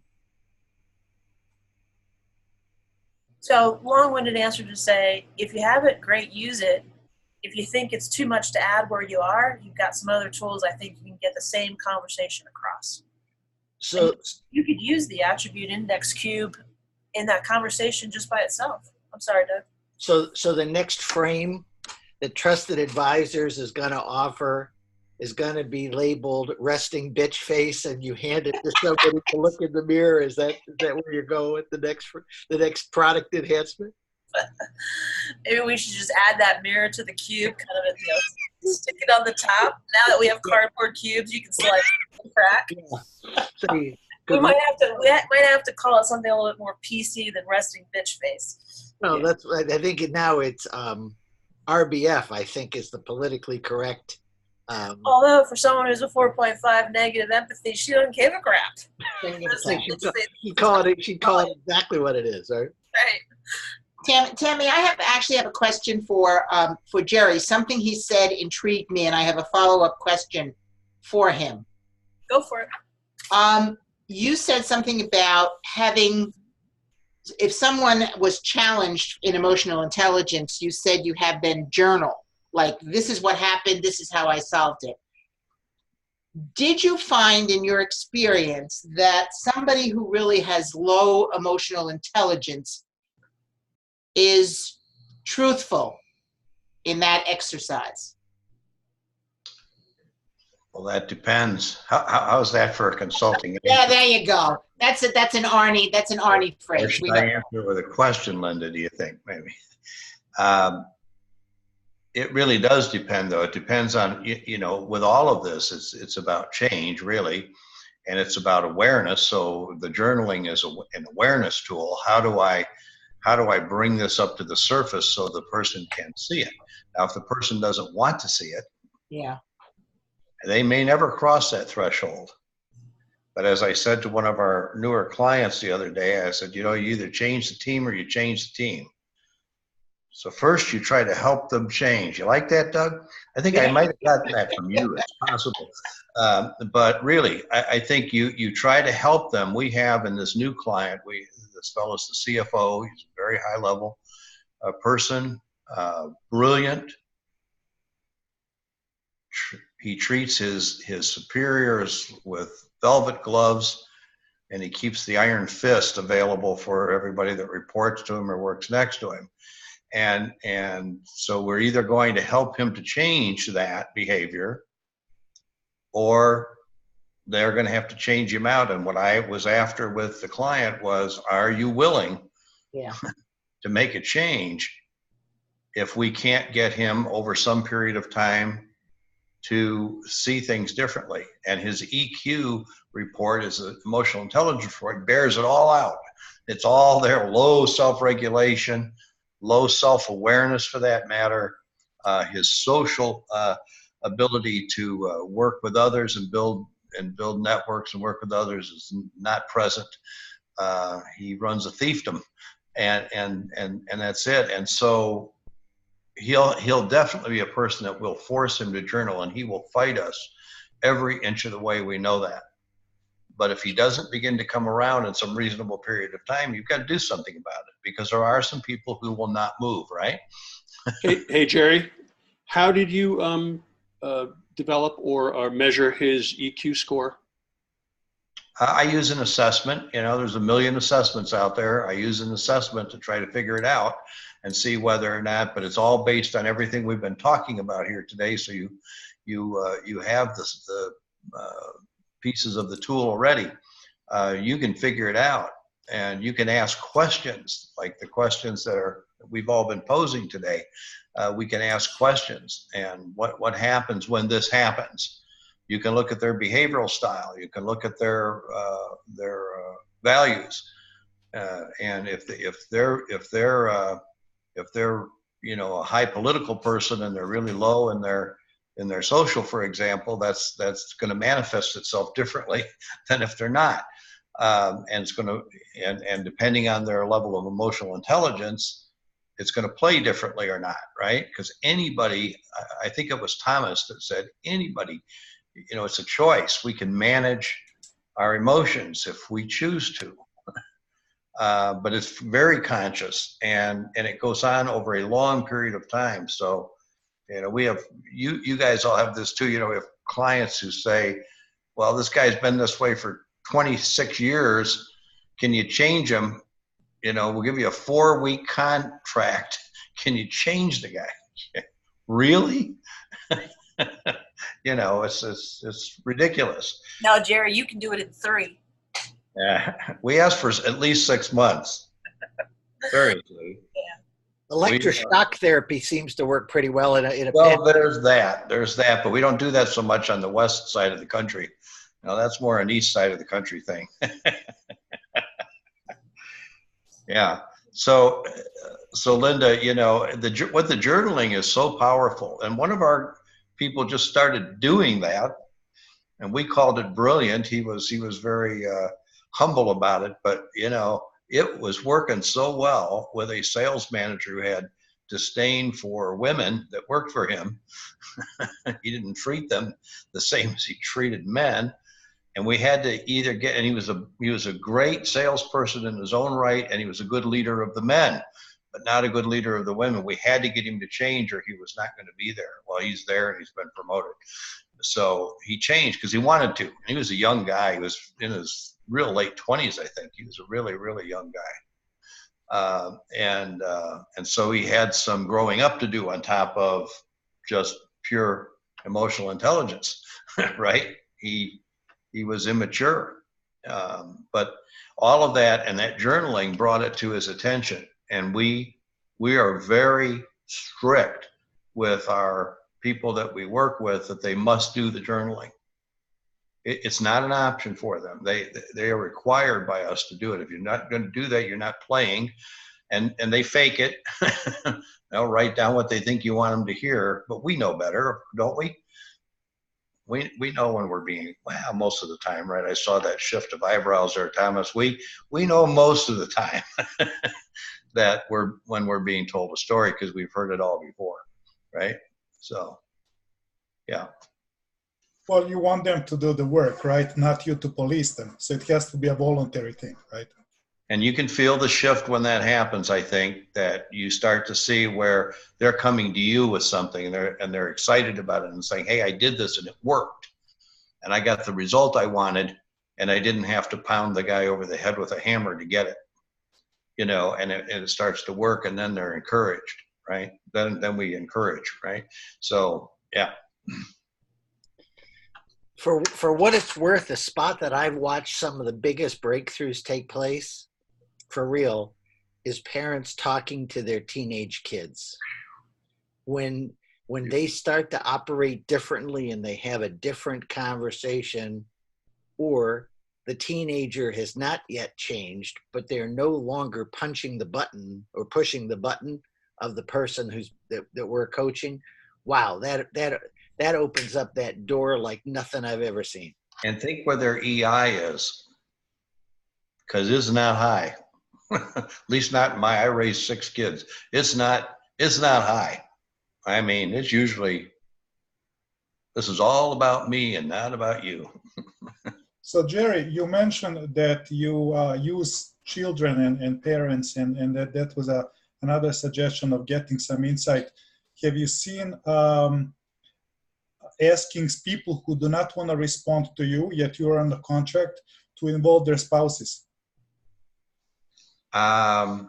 So long-winded answer to say, if you have it, great, use it. If you think it's too much to add where you are, you've got some other tools I think you can get the same conversation across. So You could use the attribute index cube in that conversation just by itself. I'm sorry, Doug. So the next frame that Trusted Advisors is going to offer is going to be labeled resting bitch face, and you hand it to somebody to look in the mirror. Is that where you go with the next product enhancement? Maybe we should just add that mirror to the cube, kind of, stick it on the top. Now that we have cardboard cubes, you can slide the crack. Yeah. So We might have to call it something a little bit more PC than resting bitch face. no, that's. I think now it's RBF. I think is the politically correct. Although for someone who's a 4.5 negative empathy, she doesn't give a crap. She'd call it exactly what it is, right? Right. Tammy, I actually have a question for Jerry. Something he said intrigued me, and I have a follow-up question for him. Go for it. You said something about if someone was challenged in emotional intelligence, you said you have them journal. Like, this is what happened, this is how I solved it. Did you find in your experience that somebody who really has low emotional intelligence is truthful in that exercise? Well, that depends. How's that for a consulting? Yeah, there you go. That's an Arnie phrase. Or should I answer with a question, Linda, do you think, maybe? It really does depend, though. It depends on, with all of this, it's about change, really, and it's about awareness. So the journaling is an awareness tool. How do I bring this up to the surface so the person can see it? Now, if the person doesn't want to see it, yeah, they may never cross that threshold. But as I said to one of our newer clients the other day, I said, you either change the team or you change the team. So first you try to help them change. You like that, Doug? I think I might have gotten that from you. It's possible. But really, I think you try to help them. We have in this new client, this fellow's the CFO. He's a very high level person, brilliant. He treats his superiors with velvet gloves, and he keeps the iron fist available for everybody that reports to him or works next to him. And so we're either going to help him to change that behavior, or they're going to have to change him out. And what I was after with the client was, are you willing Yeah. to make a change if we can't get him over some period of time to see things differently? And his EQ report, is an emotional intelligence report, bears it all out. It's all there: low self-regulation, low self-awareness for that matter, his social ability to work with others and build networks and work with others is not present. He runs a fiefdom, and that's it. And so he'll definitely be a person that will force him to journal, and he will fight us every inch of the way. We know that. But if he doesn't begin to come around in some reasonable period of time, you've got to do something about it, because there are some people who will not move, right? Hey, Jerry, how did you develop or measure his EQ score? I use an assessment. There's a million assessments out there. I use an assessment to try to figure it out and see whether or not, but it's all based on everything we've been talking about here today. So you have the pieces of the tool already. You can figure it out, and you can ask questions like the questions that we've all been posing today. We can ask questions, and what happens when this happens. You can look at their behavioral style. You can look at their values, and if they're a high political person and they're really low in their social, for example, that's going to manifest itself differently than if they're not. And it's going to, and depending on their level of emotional intelligence, it's going to play differently or not, right? Because anybody, I think it was Thomas that said, anybody, it's a choice. We can manage our emotions if we choose to. But it's very conscious, and it goes on over a long period of time. So, we have, you guys all have this too. We have clients who say, well, this guy's been this way for 26 years. Can you change him? We'll give you a 4-week contract. Can you change the guy? Really? It's ridiculous. No, Jerry, you can do it in 3. We asked for at least 6 months. Seriously. Electroshock therapy seems to work pretty well in a Well, there's that, but we don't do that so much on the west side of the country. That's more an east side of the country thing. Yeah. So Linda, what the journaling is so powerful, and one of our people just started doing that, and we called it brilliant. He was very humble about it, but it was working so well with a sales manager who had disdain for women that worked for him. He didn't treat them the same as he treated men. And we had to either get, and he was a great salesperson in his own right, and he was a good leader of the men, but not a good leader of the women. We had to get him to change, or he was not going to be there. Well, he's there, and he's been promoted. So he changed because he wanted to. And he was a young guy. He was in his real late 20s, I think. He was a really, really young guy. And so he had some growing up to do on top of just pure emotional intelligence, right? He was immature. But all of that and that journaling brought it to his attention. And we are very strict with our people that we work with that they must do the journaling. It's not an option for them. They are required by us to do it. If you're not going to do that, you're not playing. And they fake it. They'll write down what they think you want them to hear, but we know better, don't we? We know when we're being, well, most of the time, right? I saw that shift of eyebrows there, Thomas. We know most of the time that when we're being told a story, because we've heard it all before, right? So, yeah. Well, you want them to do the work, right? Not you to police them. So it has to be a voluntary thing, right? And you can feel the shift when that happens. I think that you start to see where they're coming to you with something, and they're excited about it and saying, hey, I did this and it worked. And I got the result I wanted, and I didn't have to pound the guy over the head with a hammer to get it. And it starts to work, and then they're encouraged, right? Then we encourage, right? So, yeah. For what it's worth, the spot that I've watched some of the biggest breakthroughs take place, for real, is parents talking to their teenage kids. When they start to operate differently and they have a different conversation, or the teenager has not yet changed, but they're no longer punching the button or pushing the button of the person that we're coaching. Wow, that opens up that door like nothing I've ever seen. And think where their EI is, because it's not high. At least not in I raised 6 kids. It's not high. I mean, it's usually, this is all about me and not about you. So Jerry, you mentioned that you use children and parents, and that was another suggestion of getting some insight. Have you seen asking people who do not want to respond to you, yet you're on the contract, to involve their spouses? Has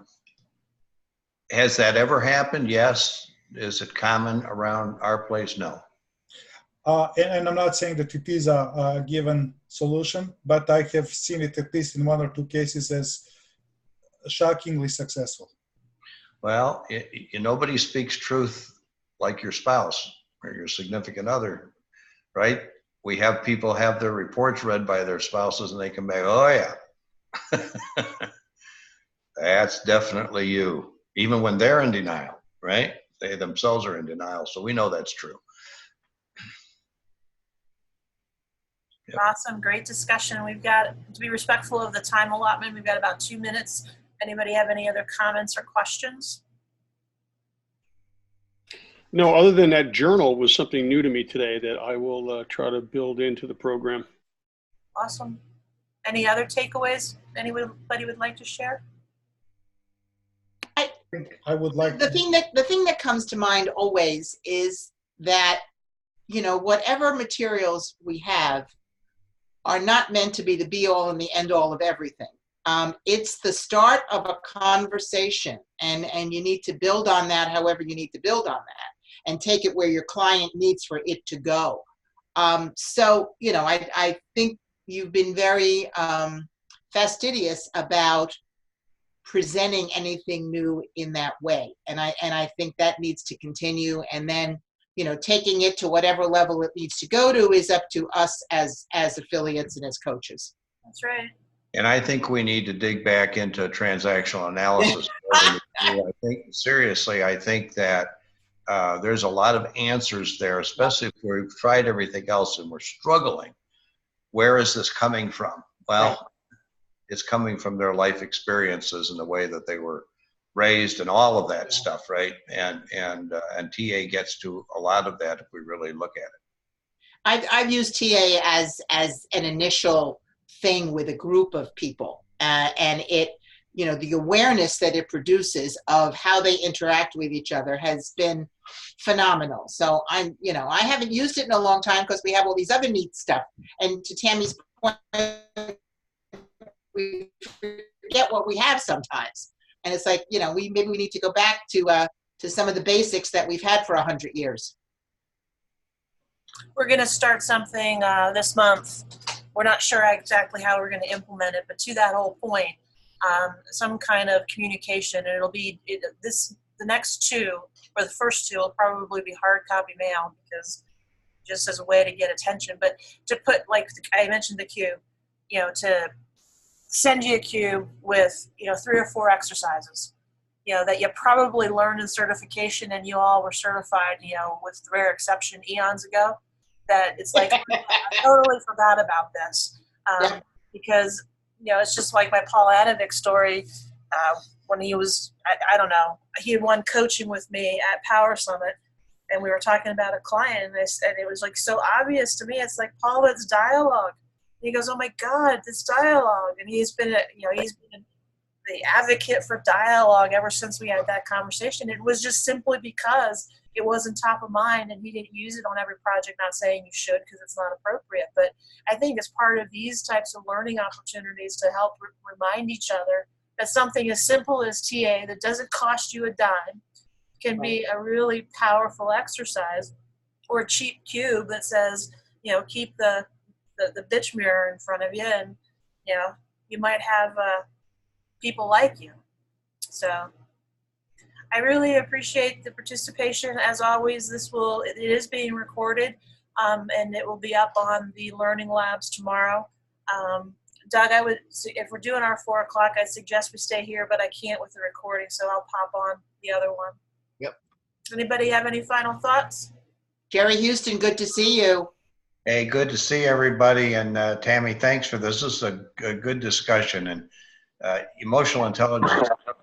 that ever happened? Yes. Is it common around our place? No. And I'm not saying that it is a given solution, but I have seen it at least in 1 or 2 cases as shockingly successful. Well, nobody speaks truth like your spouse or your significant other, right? We have people have their reports read by their spouses and they come back, oh yeah, that's definitely you, even when they're in denial, right? They themselves are in denial, so we know that's true. Yep. Awesome, great discussion. We've got, to be respectful of the time allotment, we've got about 2 minutes. Anybody have any other comments or questions? No, other than that journal was something new to me today that I will try to build into the program. Awesome. Any other takeaways anybody would like to share? I would like the thing that comes to mind always is that, you know, whatever materials we have are not meant to be the be all and the end all of everything. It's the start of a conversation, and you need to build on that however you need to build on that, and take it where your client needs for it to go. So, you know, I think you've been very fastidious about presenting anything new in that way, and I think that needs to continue. And then, you know, taking it to whatever level it needs to go to is up to us as affiliates and as coaches. That's right. And I think we need to dig back into transactional analysis. I think that there's a lot of answers there, especially if we've tried everything else and we're struggling. Where is this coming from? Well, it's coming from their life experiences and the way that they were raised and all of that stuff, right? And TA gets to a lot of that if we really look at it. I've used TA as an initial thing with a group of people, and it, you know, the awareness that it produces of how they interact with each other has been phenomenal. So I haven't used it in a long time because we have all these other neat stuff. And to Tammy's point, we forget what we have sometimes. And it's like, you know, maybe we need to go back to some of the basics that we've had for 100 years. We're going to start something this month. We're not sure exactly how we're going to implement it, but to that whole point, some kind of communication, and it'll be the next 2, or the first 2 will probably be hard copy mail, because just as a way to get attention. But to put, like I mentioned, the cube, you know, to send you a cube with, you know, 3 or 4 exercises, you know, that you probably learned in certification, and you all were certified, you know, with rare exception eons ago, that it's like, I totally forgot about this. Because, you know, it's just like my Paul Anovic story, when he was, I don't know, he had won coaching with me at Power Summit, and we were talking about a client, and it was like so obvious to me. It's like, Paul, it's dialogue. And he goes, oh my God, this dialogue. And he's been the advocate for dialogue ever since we had that conversation. It was just simply because it wasn't top of mind, and he didn't use it on every project. Not saying you should, because it's not appropriate, but I think as part of these types of learning opportunities to help remind each other that something as simple as TA that doesn't cost you a dime can be a really powerful exercise, or a cheap cube that says, you know, keep the the bitch mirror in front of you, and you know, you might have people like you. So I really appreciate the participation. As always, it is being recorded, and it will be up on the Learning Labs tomorrow. Doug, if we're doing our 4 o'clock, I suggest we stay here, but I can't with the recording, so I'll pop on the other one. Yep. Anybody have any final thoughts? Jerry Houston, good to see you. Hey, good to see everybody. And Tammy, thanks for this. This is a good discussion. And emotional intelligence is a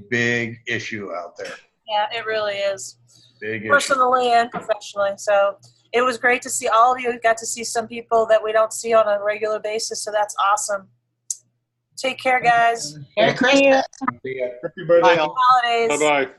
big issue out there. Yeah, it really is. Big issue. Personally and professionally. So it was great to see all of you. We got to see some people that we don't see on a regular basis, so that's awesome. Take care, guys. Merry Christmas. Happy birthday. Happy holidays. Bye-bye.